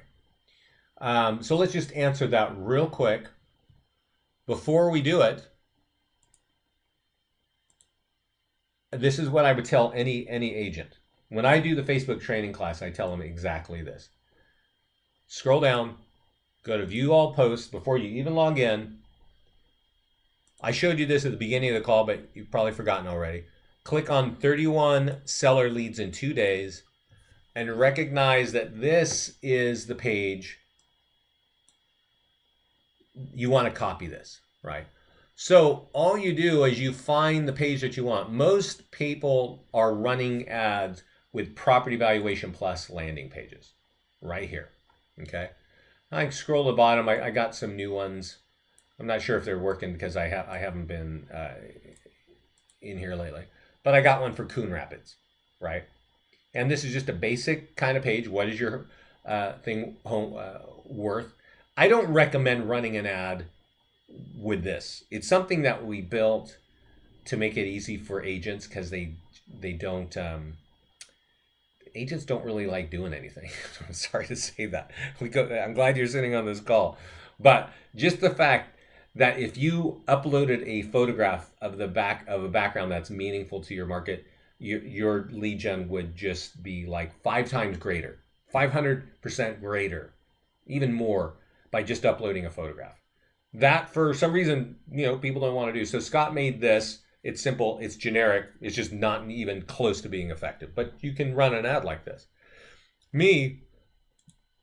So let's just answer that real quick. Before we do it, this is what I would tell any agent. When I do the Facebook training class, I tell them exactly this. Scroll down, go to view all posts before you even log in. I showed you this at the beginning of the call, but you've probably forgotten already. Click on 31 seller leads in 2 days, and recognize that this is the page. You want to copy this, right? So all you do is you find the page that you want. Most people are running ads with Property Valuation Plus landing pages right here, okay? I scroll to the bottom. I got some new ones. I'm not sure if they're working because I haven't been in here lately. But I got one for Coon Rapids, right? And this is just a basic kind of page. What is your thing worth? I don't recommend running an ad with this. It's something that we built to make it easy for agents because they don't agents don't really like doing anything. I'm sorry to say that. I'm glad you're sitting on this call, but just the fact that if you uploaded a photograph of the back of a background that's meaningful to your market, your lead gen would just be like 5 times greater, 500% greater, even more by just uploading a photograph. That for some reason, people don't want to do. So Scott made this. It's simple. It's generic. It's just not even close to being effective. But you can run an ad like this. Me,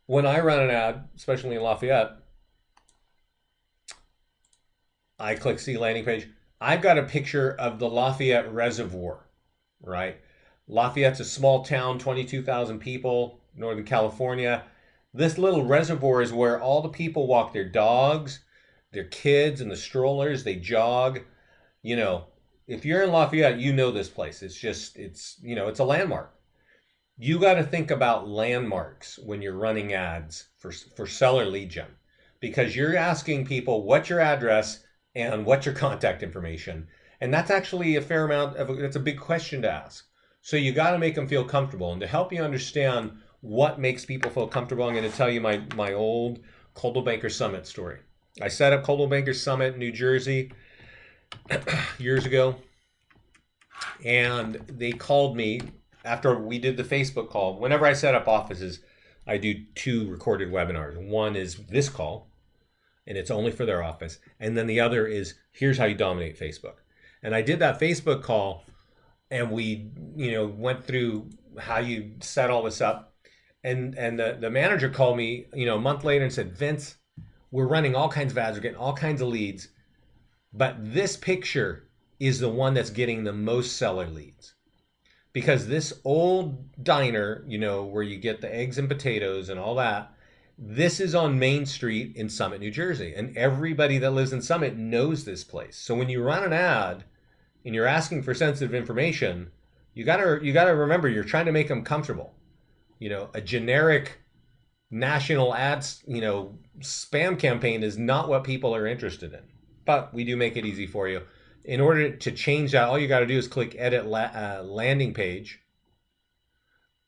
when I run an ad, especially in Lafayette, I click see landing page. I've got a picture of the Lafayette Reservoir, right? Lafayette's a small town, 22,000 people, Northern California. This little reservoir is where all the people walk their dogs, their kids and the strollers, they jog. If you're in Lafayette, you know this place. It's a landmark. You got to think about landmarks when you're running ads for seller lead gen, because you're asking people what's your address and what's your contact information. And that's actually a fair amount that's a big question to ask. So you got to make them feel comfortable. And to help you understand what makes people feel comfortable, I'm going to tell you my old Coldwell Banker Summit story. I set up Coldwell Banker Summit in New Jersey years ago, and they called me after we did the Facebook call. Whenever I set up offices, I do 2 recorded webinars. One is this call, and it's only for their office. And then the other is, here's how you dominate Facebook. And I did that Facebook call, and we, went through how you set all this up. And the manager called me, a month later and said, Vince, we're running all kinds of ads, we're getting all kinds of leads, but this picture is the one that's getting the most seller leads. Because this old diner, where you get the eggs and potatoes and all that, this is on Main Street in Summit, New Jersey. And everybody that lives in Summit knows this place. So when you run an ad and you're asking for sensitive information, you gotta remember you're trying to make them comfortable. A generic national ads, spam campaign is not what people are interested in. But we do make it easy for you. In order to change that, all you got to do is click Edit Landing Page.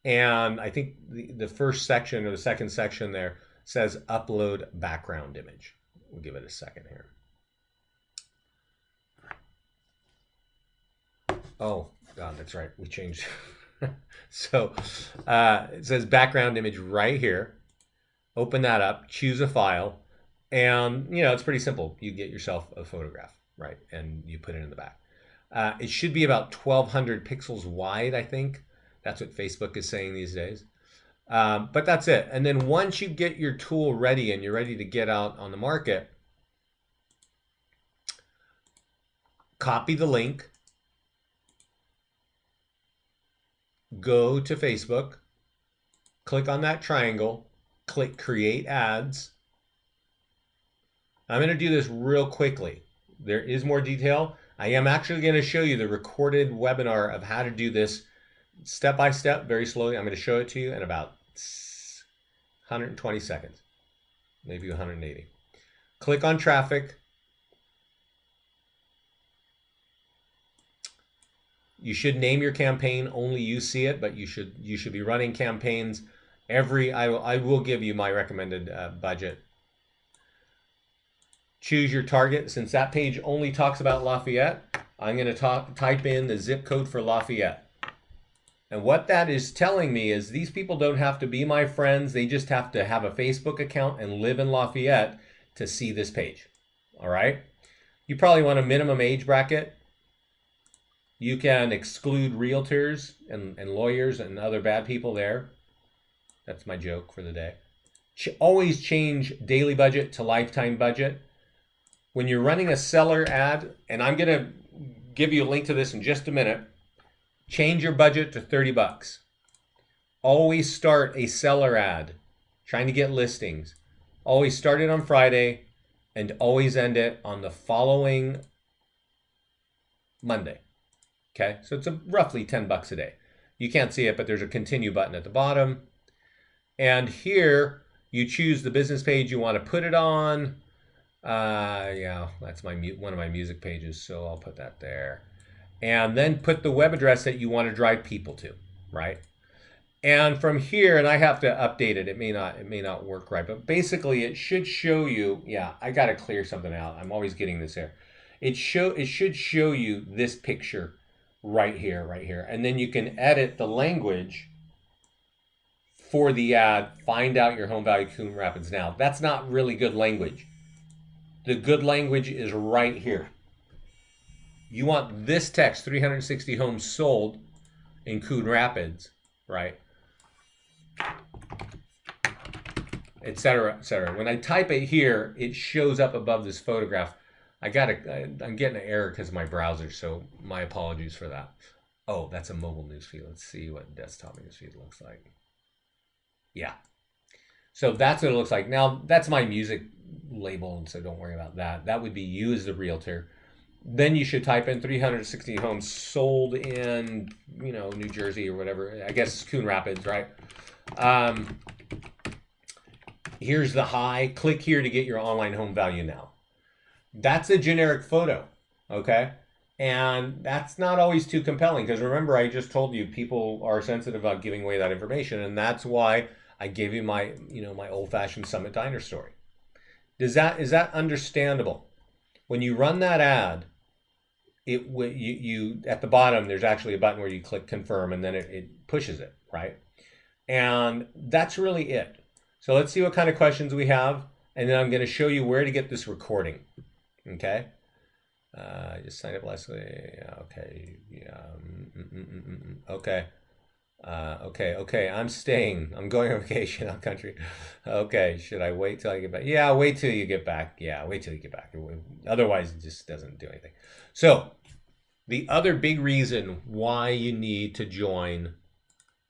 And I think the first section or the second section there says Upload Background Image. We'll give it a second here. Oh, God, that's right. We changed. So it says background image right here. Open that up, choose a file, and it's pretty simple. You get yourself a photograph, right? And you put it in the back. It should be about 1,200 pixels wide, I think. That's what Facebook is saying these days. But that's it. And then once you get your tool ready and you're ready to get out on the market, copy the link, go to Facebook, click on that triangle, click Create Ads. I'm going to do this real quickly. There is more detail. I am actually going to show you the recorded webinar of how to do this step by step, very slowly. I'm going to show it to you in about 120 seconds, maybe 180. Click on traffic. You should name your campaign, only you see it, but you should be running campaigns I will give you my recommended budget. Choose your target. Since that page only talks about Lafayette, I'm going to type in the zip code for Lafayette. And what that is telling me is these people don't have to be my friends. They just have to have a Facebook account and live in Lafayette to see this page. All right. You probably want a minimum age bracket. You can exclude realtors and lawyers and other bad people there. That's my joke for the day. Always change daily budget to lifetime budget. When you're running a seller ad, and I'm going to give you a link to this in just a minute, change your budget to 30 bucks. Always start a seller ad, trying to get listings. Always start it on Friday and always end it on the following Monday. Okay, so it's roughly 10 bucks a day. You can't see it, but there's a continue button at the bottom. And here you choose the business page you want to put it on. Yeah, that's one of my music pages, so I'll put that there. And then put the web address that you want to drive people to, right? And from here, and I have to update it. It may not work right, but basically it should show you. Yeah, I got to clear something out. I'm always getting this here. It should show you this picture right here, and then you can edit the language for the ad. Find out your home value, Coon Rapids now. That's not really good language. The good language is right here. You want this text, 360 homes sold in Coon Rapids, right? Etc., etc. When I type it here, it shows up above this photograph. I'm getting an error because of my browser, so my apologies for that. Oh, that's a mobile newsfeed. Let's see what desktop newsfeed looks like. Yeah. So that's what it looks like. Now, that's my music label, and so don't worry about that. That would be you as the realtor. Then you should type in 360 homes sold in, New Jersey or whatever. I guess Coon Rapids, right? Here's the high. Click here to get your online home value now. That's a generic photo, okay? And that's not always too compelling because remember, I just told you people are sensitive about giving away that information, and that's why I gave you my, my old-fashioned Summit Diner story. Is that understandable? When you run that ad, you at the bottom there's actually a button where you click confirm, and then it pushes it, right? And that's really it. So let's see what kind of questions we have, and then I'm going to show you where to get this recording. Okay. Just signed up last week. Okay. Yeah. Okay. Okay. I'm staying. I'm going on vacation on country. Okay. Should I wait till I get back? Yeah, wait till you get back. Yeah, wait till you get back. Otherwise, it just doesn't do anything. So the other big reason why you need to join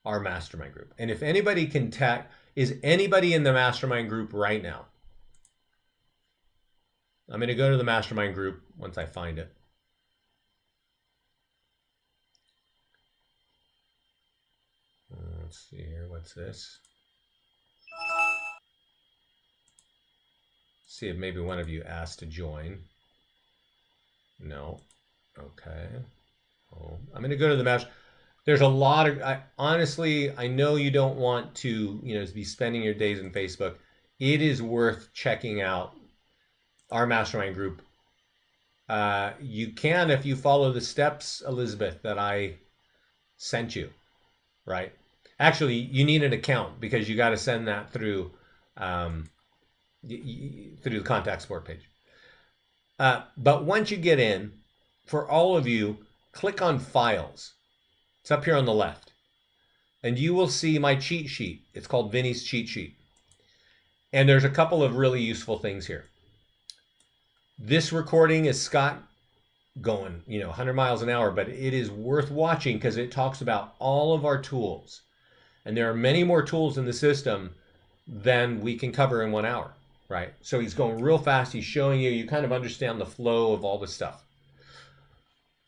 our mastermind group, and if anybody can is anybody in the mastermind group right now? I'm going to go to the mastermind group once I find it. Let's see here. What's this? See if maybe one of you asked to join. No. Okay. Oh, I'm going to go to the master. There's a lot of, honestly, I know you don't want to, be spending your days in Facebook. It is worth checking out our mastermind group. You can if you follow the steps, Elizabeth, that I sent you, right? Actually, you need an account because you got to send that through the contact support page. But once you get in, for all of you, click on Files. It's up here on the left. And you will see my cheat sheet. It's called Vinny's Cheat Sheet. And there's a couple of really useful things here. This recording is Scott going, 100 miles an hour, but it is worth watching because it talks about all of our tools. And there are many more tools in the system than we can cover in 1 hour, right? So he's going real fast. He's showing you kind of understand the flow of all the stuff.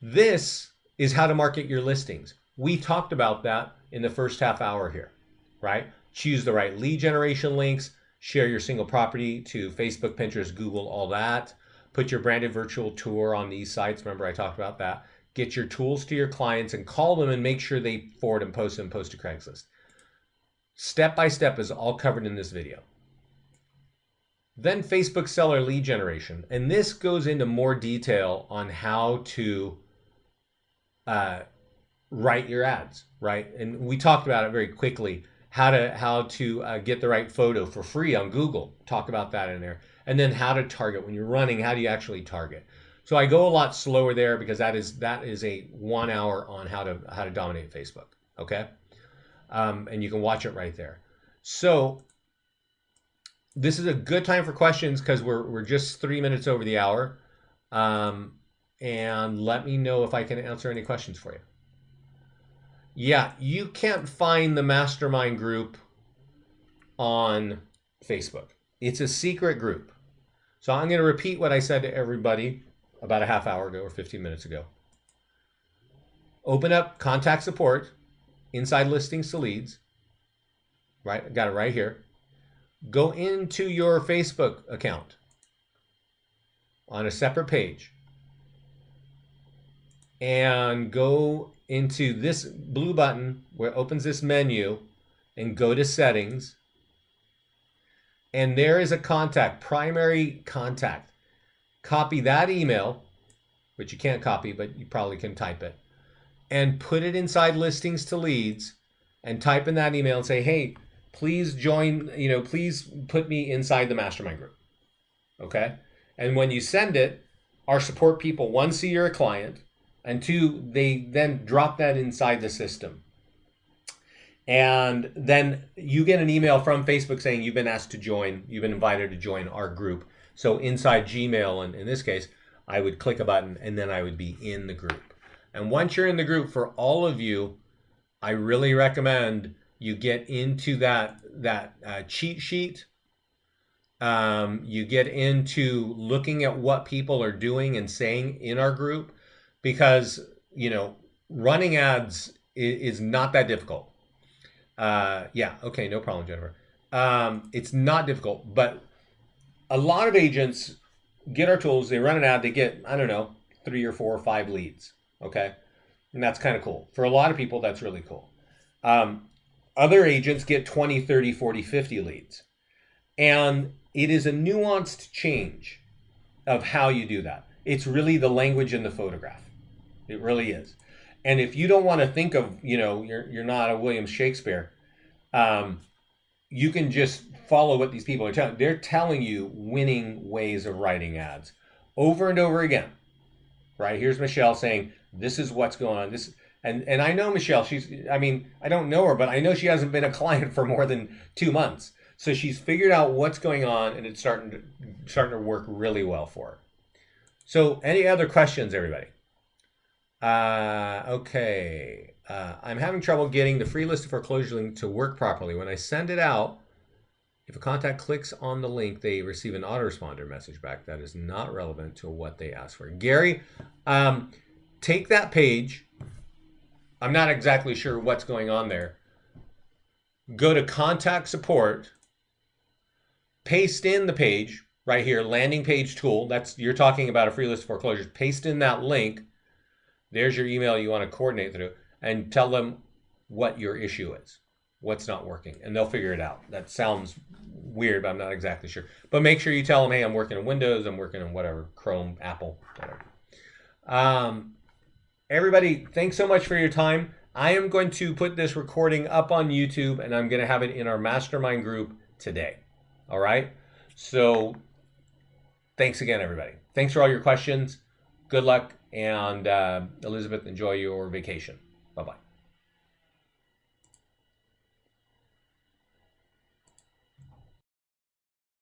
This is how to market your listings. We talked about that in the first half hour here, right? Choose the right lead generation links, share your single property to Facebook, Pinterest, Google, all that. Put your branded virtual tour on these sites. Remember, I talked about that. Get your tools to your clients and call them and make sure they forward and post them, post to Craigslist. Step by step is all covered in this video. Then Facebook seller lead generation. And this goes into more detail on how to write your ads, right? And we talked about it very quickly, how to get the right photo for free on Google. Talk about that in there. And then how to target. When you're running, how do you actually target? So I go a lot slower there because that is a 1 hour on how to dominate Facebook, okay? And you can watch it right there. So this is a good time for questions because we're just 3 minutes over the hour. Um, and let me know if I can answer any questions for you. Yeah, you can't find the mastermind group on Facebook. It's a secret group. So I'm going to repeat what I said to everybody about a half hour ago or 15 minutes ago. Open up contact support inside listings to leads. Right? Got it right here. Go into your Facebook account on a separate page and go into this blue button where it opens this menu and go to settings. And there is a contact, primary contact. Copy that email, which you can't copy, but you probably can type it, and put it inside listings to leads and type in that email and say, hey, please join, please put me inside the mastermind group. Okay. And when you send it, our support people, one, see you're a client, and two, they then drop that inside the system. And then you get an email from Facebook saying you've been asked to join, you've been invited to join our group. So inside Gmail, and in this case, I would click a button and then I would be in the group. And once you're in the group, for all of you, I really recommend you get into that cheat sheet. You get into looking at what people are doing and saying in our group, because running ads is not that difficult. Yeah, okay, no problem, Jennifer. It's not difficult, but a lot of agents get our tools, they run an ad, they get, I don't know, 3 or 4 or 5 leads, okay? And that's kind of cool. For a lot of people, that's really cool. Other agents get 20, 30, 40, 50 leads. And it is a nuanced change of how you do that. It's really the language in the photograph. It really is. And if you don't want to think of, you're not a William Shakespeare, you can just follow what these people are telling. They're telling you winning ways of writing ads over and over again. Right? Here's Michelle saying, this is what's going on. And I know Michelle, I don't know her, but I know she hasn't been a client for more than 2 months. So she's figured out what's going on, and it's starting to work really well for her. So any other questions, everybody? Okay. I'm having trouble getting the free list of foreclosure link to work properly. When I send it out, if a contact clicks on the link, they receive an autoresponder message back. That is not relevant to what they asked for. Gary, take that page. I'm not exactly sure what's going on there. Go to contact support, paste in the page right here, landing page tool. You're talking about a free list of foreclosures. Paste in that link. There's your email you want to coordinate through, and tell them what your issue is, what's not working, and they'll figure it out. That sounds weird, but I'm not exactly sure. But make sure you tell them, hey, I'm working on Windows, I'm working on whatever, Chrome, Apple, whatever. Everybody, thanks so much for your time. I am going to put this recording up on YouTube, and I'm going to have it in our mastermind group today. All right? So thanks again, everybody. Thanks for all your questions. Good luck. And Elizabeth, enjoy your vacation. Bye-bye.